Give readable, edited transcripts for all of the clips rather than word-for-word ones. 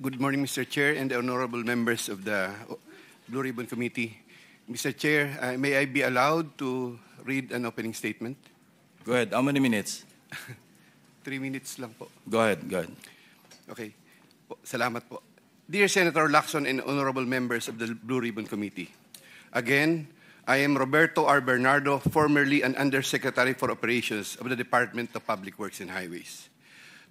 Good morning, Mr. Chair and the honorable members of the Blue Ribbon Committee. Mr. Chair, may I be allowed to read an opening statement? Go ahead. How many minutes? 3 minutes lang po. Go ahead. Okay. Salamat po. Dear Senator Lacson and honorable members of the Blue Ribbon Committee, again, I am Roberto R. Bernardo, formerly an Undersecretary for Operations of the Department of Public Works and Highways.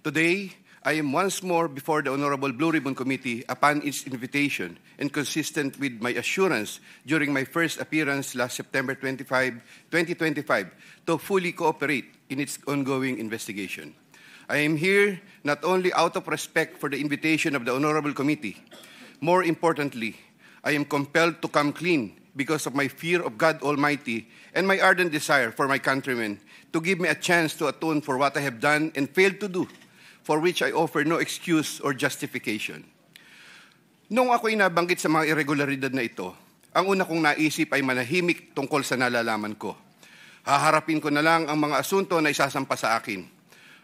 Today, I am once more before the Honorable Blue Ribbon Committee upon its invitation and consistent with my assurance during my first appearance last September 25, 2025 to fully cooperate in its ongoing investigation. I am here not only out of respect for the invitation of the Honorable Committee, more importantly, I am compelled to come clean because of my fear of God Almighty and my ardent desire for my countrymen to give me a chance to atone for what I have done and failed to do, for which I offer no excuse or justification. Nung ako'y nabanggit sa mga irregularidad na ito, ang una kong naisip ay manahimik tungkol sa nalalaman ko. Haharapin ko na lang ang mga asunto na isasampa sa akin.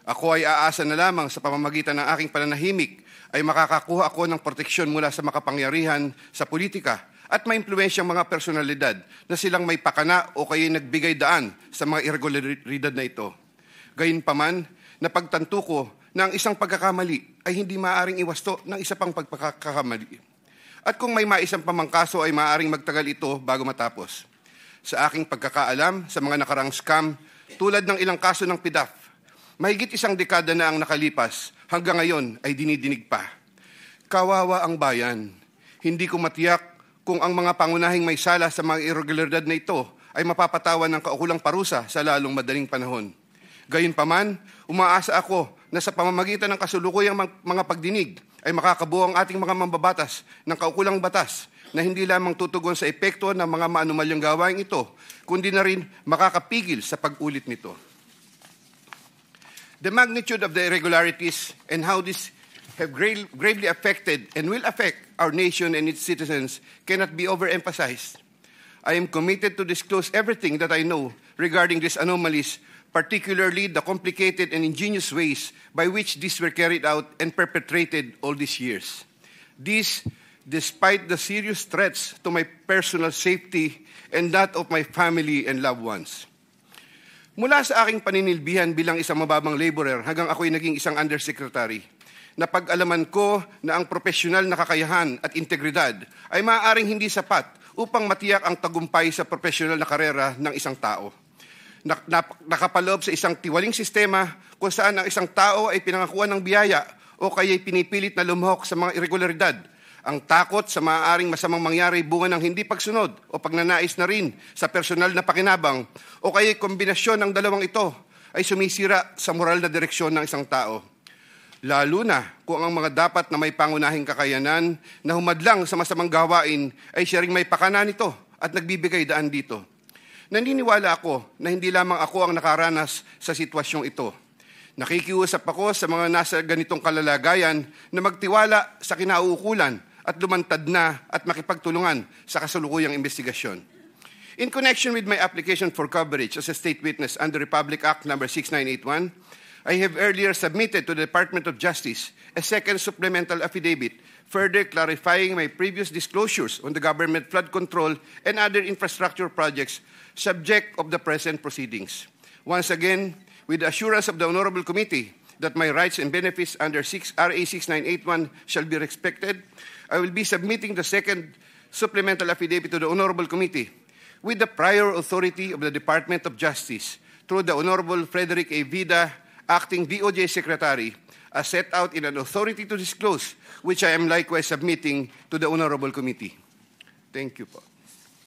Ako ay aasa na lamang sa pamamagitan ng aking pananahimik ay makakakuha ako ng proteksyon mula sa makapangyarihan sa politika at maimpluwensyang mga personalidad na silang may pakana o kaya nagbigay daan sa mga irregularidad na ito. Gayunpaman, napagtanto ko na ang isang pagkakamali ay hindi maaaring iwasto ng isa pang pagkakamali. At kung may maisang pamangkaso ay maaaring magtagal ito bago matapos. Sa aking pagkakaalam sa mga nakarang scam, tulad ng ilang kaso ng PDAF, mahigit isang dekada na ang nakalipas, hanggang ngayon ay dinidinig pa. Kawawa ang bayan. Hindi ko matiyak kung ang mga pangunahing may sala sa mga irregularidad na ito ay mapapatawan ng kaukulang parusa sa lalong madaling panahon. Gayunpaman, umaasa ako na sa pamamagitan ng kasulukuyang mga pagdinig ay makakabuo ang ating mga mambabatas ng kaukulang batas na hindi lamang tutugon sa epekto ng mga maanumalyang gawain ito, kundi na rin makakapigil sa pag-ulit nito. The magnitude of the irregularities and how this have gravely affected and will affect our nation and its citizens cannot be overemphasized. I am committed to disclose everything that I know regarding these anomalies, particularly the complicated and ingenious ways by which these were carried out and perpetrated all these years. This, despite the serious threats to my personal safety and that of my family and loved ones. Mula sa aking paninilbihan bilang isang mababang laborer hanggang ako'y naging isang undersecretary, napag-alaman ko na ang profesional na kakayahan at integridad ay maaaring hindi sapat upang matiyak ang tagumpay sa profesional na karera ng isang tao. Nakapaloob sa isang tiwaling sistema kung saan ang isang tao ay pinangakuan ng biyaya o kaya'y pinipilit na lumahok sa mga irregularidad. Ang takot sa maaaring masamang mangyari bunga ng hindi pagsunod o pagnanais na rin sa personal na pakinabang o kaya'y kombinasyon ng dalawang ito ay sumisira sa moral na direksyon ng isang tao. Lalo na kung ang mga dapat na may pangunahing kakayanan na humadlang sa masamang gawain ay siya ring may pakana nito at nagbibigay daan dito. Naniniwala ako na hindi lamang ako ang nakaranas sa sitwasyong ito. Nakikiusap ako sa mga nasa ganitong kalalagayan na magtiwala sa kinauukulan at lumantad na at makipagtulungan sa kasalukuyang investigasyon. In connection with my application for coverage as a state witness under Republic Act No. 6981, I have earlier submitted to the Department of Justice a second supplemental affidavit further clarifying my previous disclosures on the government flood control and other infrastructure projects subject of the present proceedings. Once again, with the assurance of the Honorable Committee that my rights and benefits under RA 6981 shall be respected, I will be submitting the second supplemental affidavit to the Honorable Committee with the prior authority of the Department of Justice through the Honorable Frederick A. Vida, Acting DOJ Secretary, as set out in an authority to disclose, which I am likewise submitting to the Honorable Committee. Thank you po.